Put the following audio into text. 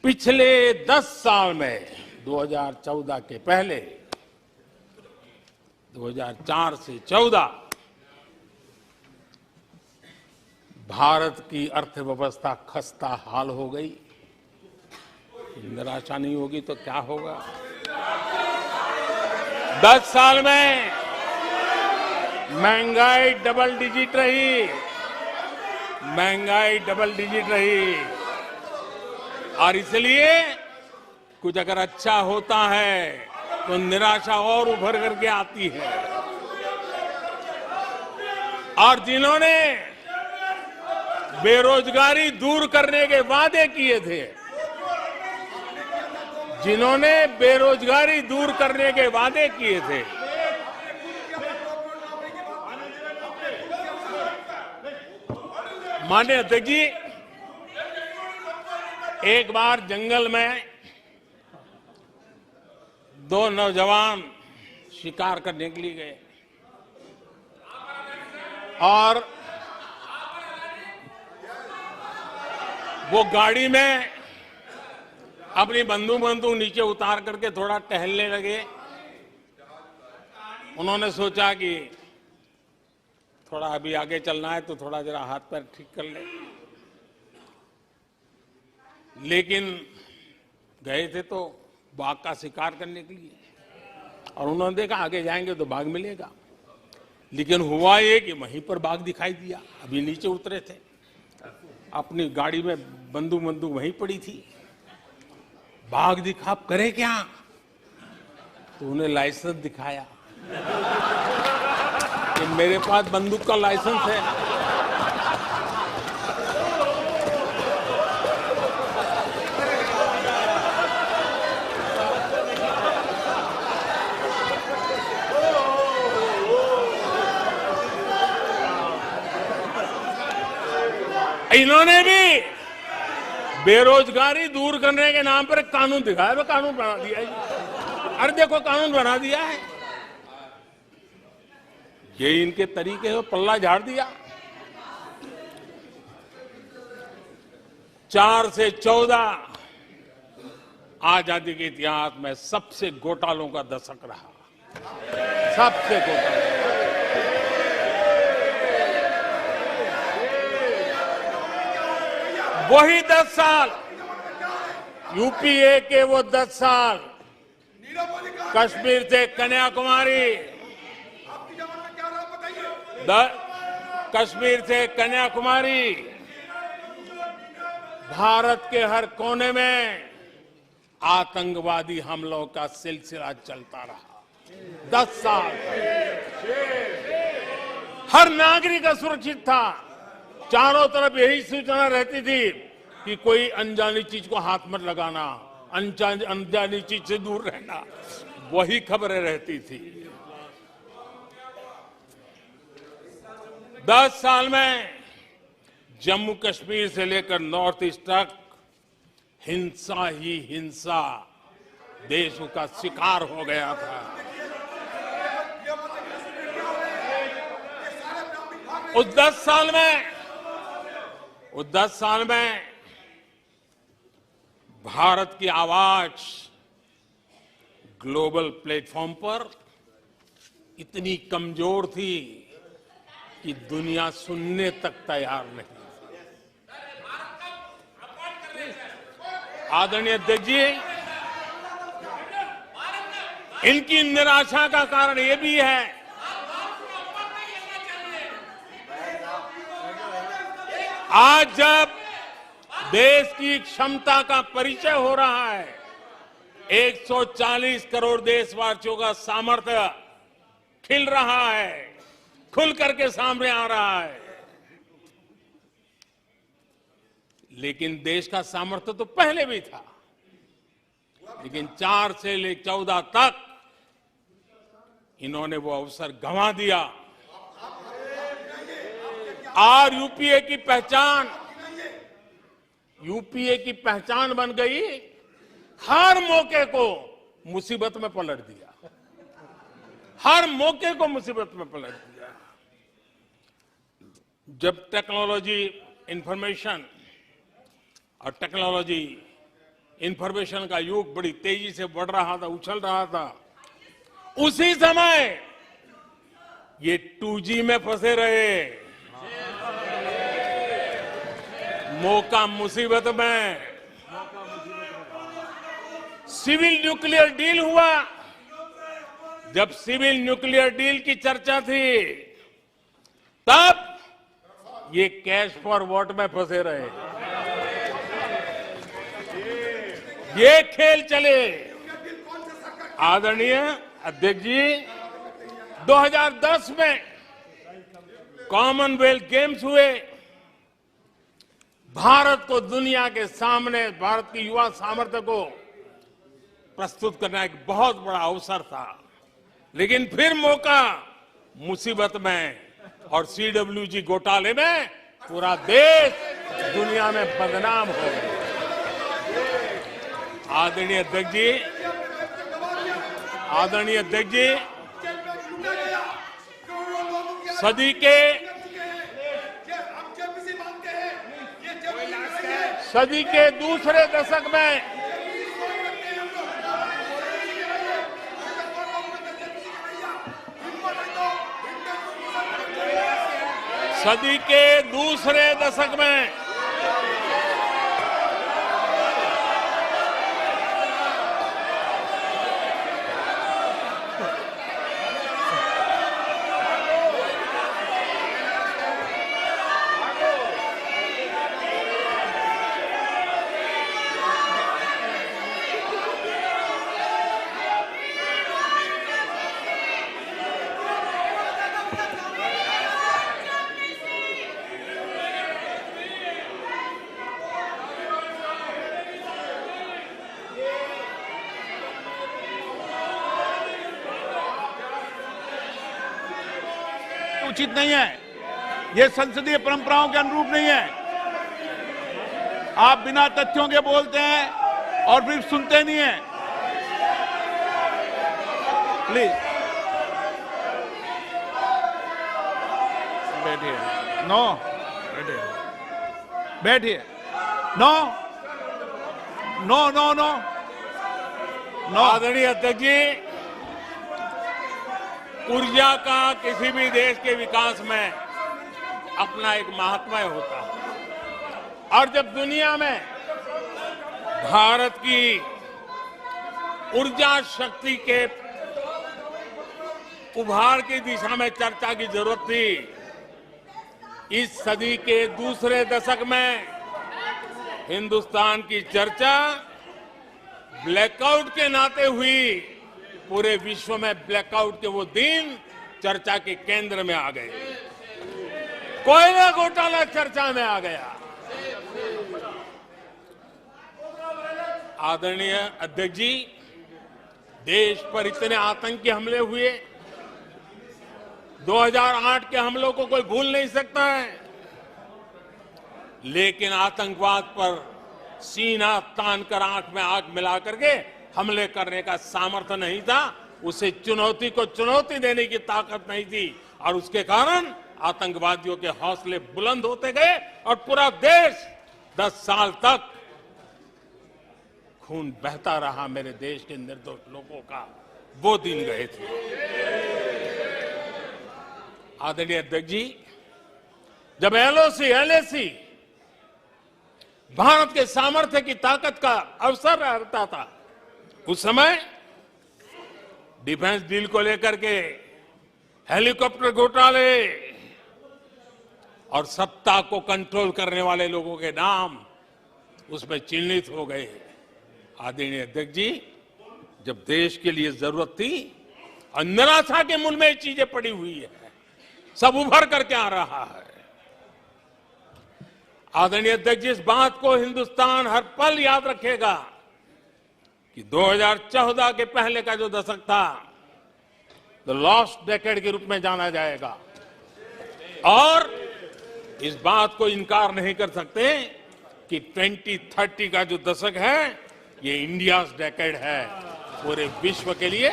पिछले 10 साल में 2014 के पहले 2004 से 14 भारत की अर्थव्यवस्था खस्ता हाल हो गई। निराशा नहीं होगी तो क्या होगा? 10 साल में महंगाई डबल डिजिट रही, और इसलिए कुछ अगर अच्छा होता है तो निराशा और उभर करके आती है। और जिन्होंने बेरोजगारी दूर करने के वादे किए थे, माननीय अध्यक्ष जी, एक बार जंगल में 2 नौजवान शिकार करने के लिए गए और वो गाड़ी में अपनी बंदूक नीचे उतार करके थोड़ा टहलने लगे। उन्होंने सोचा कि थोड़ा अभी आगे चलना है तो थोड़ा जरा हाथ पैर ठीक कर ले, लेकिन गए थे तो बाघ का शिकार करने के लिए, और उन्होंने देखा आगे जाएंगे तो बाघ मिलेगा। लेकिन हुआ ये कि वहीं पर बाघ दिखाई दिया। अभी नीचे उतरे थे, अपनी गाड़ी में बंदूक वहीं पड़ी थी। बाघ दिखा, करे क्या? तो उन्हें लाइसेंस दिखाया कि मेरे पास बंदूक का लाइसेंस है। इन्होंने भी बेरोजगारी दूर करने के नाम पर एक कानून दिखाया, वो कानून बना दिया है। अरे देखो, कानून बना दिया है। ये इनके तरीके से पल्ला झाड़ दिया। 4 से 14 आजादी के इतिहास में सबसे घोटालों का दशक रहा, सबसे घोटाला। वही 10 साल, यूपीए के वो 10 साल, कश्मीर से कन्याकुमारी, भारत के हर कोने में आतंकवादी हमलों का सिलसिला चलता रहा। 10 साल हर नागरिक असुरक्षित था। चारों तरफ यही सूचना रहती थी कि कोई अनजानी चीज को हाथ मत लगाना, अनजानी चीज से दूर रहना, वही खबरें रहती थी। 10 साल में जम्मू कश्मीर से लेकर नॉर्थ ईस्ट तक हिंसा ही हिंसा देश का शिकार हो गया था। उस 10 साल में भारत की आवाज ग्लोबल प्लेटफॉर्म पर इतनी कमजोर थी कि दुनिया सुनने तक तैयार नहीं। आदरणीय अध्यक्ष जी, इनकी निराशा का कारण ये भी है आज जब देश की क्षमता का परिचय हो रहा है, 140 करोड़ देशवासियों का सामर्थ्य खिल रहा है, खुल करके सामने आ रहा है। लेकिन देश का सामर्थ्य तो पहले भी था, लेकिन 4 से लेकर 14 तक इन्होंने वो अवसर गंवा दिया। और यूपीए की पहचान बन गई, हर मौके को मुसीबत में पलट दिया, जब टेक्नोलॉजी, इंफॉर्मेशन और टेक्नोलॉजी इंफॉर्मेशन का युग बड़ी तेजी से बढ़ रहा था, उछल रहा था, उसी समय ये 2G में फंसे रहे, मौका मुसीबत में। सिविल न्यूक्लियर डील हुआ, जब सिविल न्यूक्लियर डील की चर्चा थी, तब ये कैश फॉर वॉट में फंसे रहे। ये खेल चले। आदरणीय अध्यक्ष जी, 2010 में कॉमनवेल्थ गेम्स हुए। भारत को दुनिया के सामने, भारत की युवा सामर्थ्य को प्रस्तुत करना एक बहुत बड़ा अवसर था, लेकिन फिर मौका मुसीबत में, और CWG घोटाले में पूरा देश दुनिया में बदनाम हो गया। आदरणीय अध्यक्ष जी, सदी के दूसरे दशक में उचित नहीं है, यह संसदीय परंपराओं के अनुरूप नहीं है। आप बिना तथ्यों के बोलते हैं और फिर सुनते नहीं हैं। प्लीज बैठिए। नो, बैठिए। No no no no no. आदरणीय अध्यक्ष जी, ऊर्जा का किसी भी देश के विकास में अपना एक महात्म्य होता है, और जब दुनिया में भारत की ऊर्जा शक्ति के उभार की दिशा में चर्चा की जरूरत थी, इस सदी के दूसरे दशक में हिंदुस्तान की चर्चा ब्लैकआउट के नाते हुई। पूरे विश्व में ब्लैकआउट के वो दिन चर्चा के केंद्र में आ गए। कोयला घोटाला चर्चा में आ गया। आदरणीय अध्यक्ष जी, देश पर इतने आतंकी हमले हुए, 2008 के हमलों को कोई भूल नहीं सकता है, लेकिन आतंकवाद पर सीना तान कर, आंख में आंख मिला करके हमले करने का सामर्थ्य नहीं था। उसे चुनौती को चुनौती देने की ताकत नहीं थी, और उसके कारण आतंकवादियों के हौसले बुलंद होते गए, और पूरा देश 10 साल तक खून बहता रहा मेरे देश के निर्दोष लोगों का। वो दिन गए थे। आदरणीय अध्यक्ष जी, जब LOC भारत के सामर्थ्य की ताकत का अवसर रहता था, उस समय डिफेंस डील को लेकर के हेलीकॉप्टर घोटाले और सत्ता को कंट्रोल करने वाले लोगों के नाम उसमें चिन्हित हो गए। आदरणीय अध्यक्ष जी, जब देश के लिए जरूरत थी और निराशा के मूल में ये चीजें पड़ी हुई है, सब उभर करके आ रहा है। आदरणीय अध्यक्ष जी, इस बात को हिंदुस्तान हर पल याद रखेगा कि 2014 के पहले का जो दशक था, द लॉस्ट डेकेड के रूप में जाना जाएगा, और इस बात को इनकार नहीं कर सकते कि 2030 का जो दशक है, ये इंडियाज डेकेड है। पूरे विश्व के लिए